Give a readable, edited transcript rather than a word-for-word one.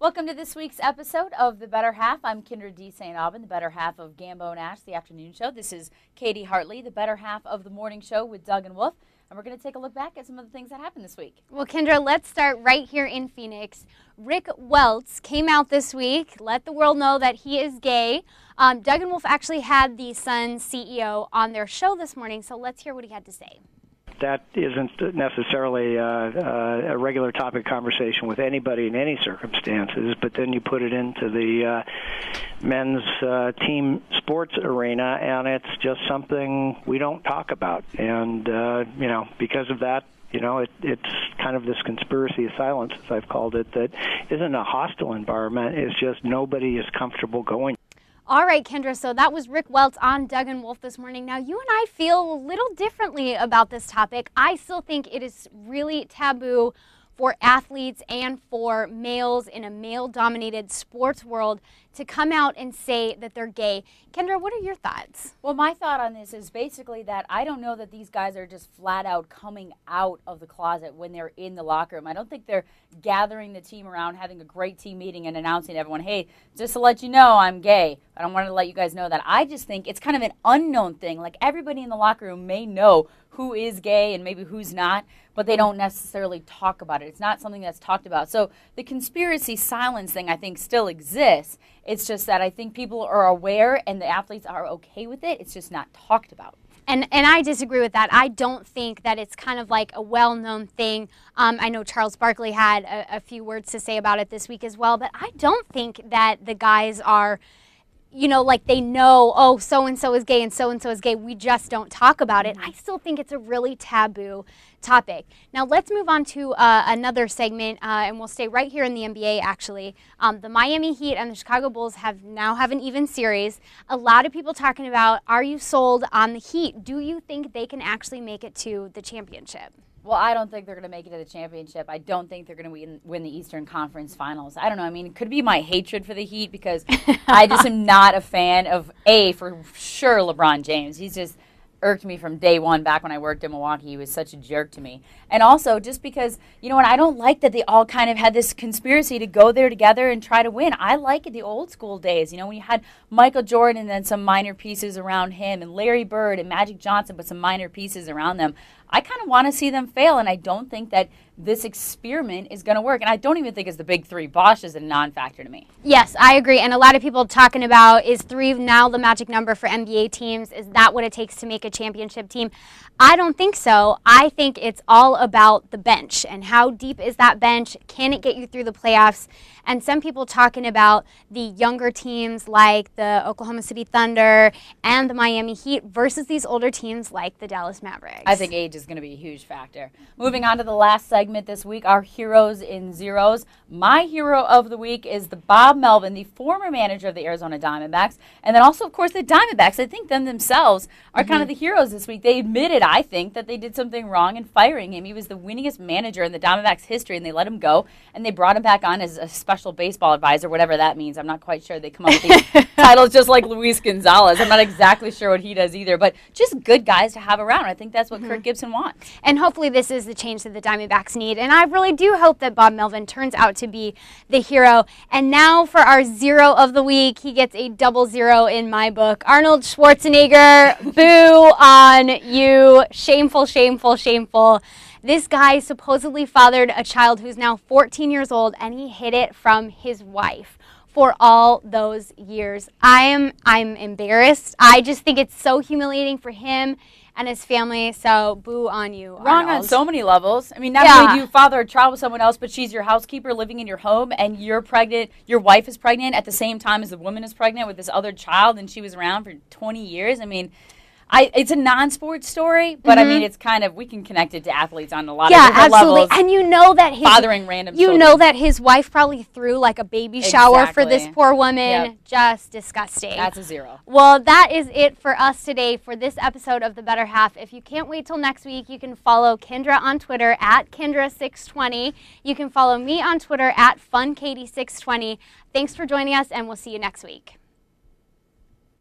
Welcome to this week's episode of The Better Half. I'm Kendra D. St. Aubin, the better half of Gambo and Ash, the afternoon show. This is Katie Hartley, the better half of the morning show with Doug and Wolf. And we're going to take a look back at some of the things that happened this week. Well, Kendra, let's start right here in Phoenix. Rick Welts came out this week, let the world know that he is gay. Doug and Wolf actually had the Sun CEO on their show this morning, so let's hear what he had to say. That isn't necessarily a regular topic of conversation with anybody in any circumstances, but then you put it into the men's team sports arena, and it's just something we don't talk about. And, because of that, it's kind of this conspiracy of silence, as I've called it, that isn't a hostile environment. It's just nobody is comfortable going. All right, Kendra, so that was Rick Welts on Doug and Wolf this morning. Now, you and I feel a little differently about this topic. I still think it is really taboo for athletes and for males in a male-dominated sports world to come out and say that they're gay. Kendra, what are your thoughts? Well, my thought on this is basically that I don't know that these guys are just flat out coming out of the closet when they're in the locker room. I don't think they're gathering the team around, having a great team meeting and announcing to everyone, hey, just to let you know, I'm gay. I don't want to let you guys know that. I just think it's kind of an unknown thing. Like, everybody in the locker room may know who is gay and maybe who's not, but they don't necessarily talk about it. It's not something that's talked about. So the conspiracy silence thing, I think, still exists. It's just that I think people are aware and the athletes are okay with it. It's just not talked about. And I disagree with that. I don't think that it's kind of like a well-known thing. I know Charles Barkley had a few words to say about it this week as well, but I don't think that the guys are, like they know, oh, so-and-so is gay and so-and-so is gay. We just don't talk about it. I still think it's a really taboo topic. Now let's move on to another segment, and we'll stay right here in the NBA actually. The Miami Heat and the Chicago Bulls now have an even series. A lot of people talking about, are you sold on the Heat? Do you think they can actually make it to the championship? Well, I don't think they're going to make it to the championship. I don't think they're going to win the Eastern Conference Finals. I don't know. I mean, it could be my hatred for the Heat because I just am not a fan of, for sure, LeBron James. He's just irked me from day one back when I worked in Milwaukee. He was such a jerk to me. And also just because, I don't like that they all kind of had this conspiracy to go there together and try to win. I like it the old school days, when you had Michael Jordan and then some minor pieces around him, and Larry Bird and Magic Johnson, but some minor pieces around them. I kind of want to see them fail, and I don't think that this experiment is going to work. And I don't even think it's the big three. Bosh is a non-factor to me. Yes, I agree. And a lot of people talking about, is 3 now the magic number for NBA teams? Is that what it takes to make a championship team? I don't think so. I think it's all about the bench and how deep is that bench? Can it get you through the playoffs? And some people talking about the younger teams like the Oklahoma City Thunder and the Miami Heat versus these older teams like the Dallas Mavericks. I think age is going to be a huge factor. Moving on to the last segment this week, our heroes in zeros. My hero of the week is the Bob Melvin, the former manager of the Arizona Diamondbacks, and then also, of course, the Diamondbacks. I think them themselves are kind of the heroes this week. They admitted, I think, that they did something wrong in firing him. He was the winningest manager in the Diamondbacks history, and they let him go, and they brought him back on as a special baseball advisor, whatever that means. I'm not quite sure. They come up with these titles just like Luis Gonzalez. I'm not exactly sure what he does either, but just good guys to have around. I think that's what Kirk Gibson wants. And hopefully this is the change that the Diamondbacks need. And I really do hope that Bob Melvin turns out to be the hero. And now for our zero of the week, he gets a double zero in my book. Arnold Schwarzenegger, boo on you. Shameful, shameful, shameful. This guy supposedly fathered a child who's now 14 years old, and he hid it from his wife for all those years. I'm embarrassed. I just think it's so humiliating for him and his family, so boo on you, Arnold. Wrong on so many levels. I mean, not only do you father a child with someone else, but she's your housekeeper living in your home, and you're pregnant, your wife is pregnant at the same time as the woman is pregnant with this other child, and she was around for 20 years. I mean, it's a non-sports story, but I mean, it's kind of, we can connect it to athletes on a lot of different levels. And you know that fathering random children. You know that his wife probably threw like a baby shower for this poor woman. Yep. Just disgusting. That's a zero. Well, that is it for us today for this episode of The Better Half. If you can't wait till next week, you can follow Kendra on Twitter at Kendra620. You can follow me on Twitter at FunKatie620. Thanks for joining us, and we'll see you next week.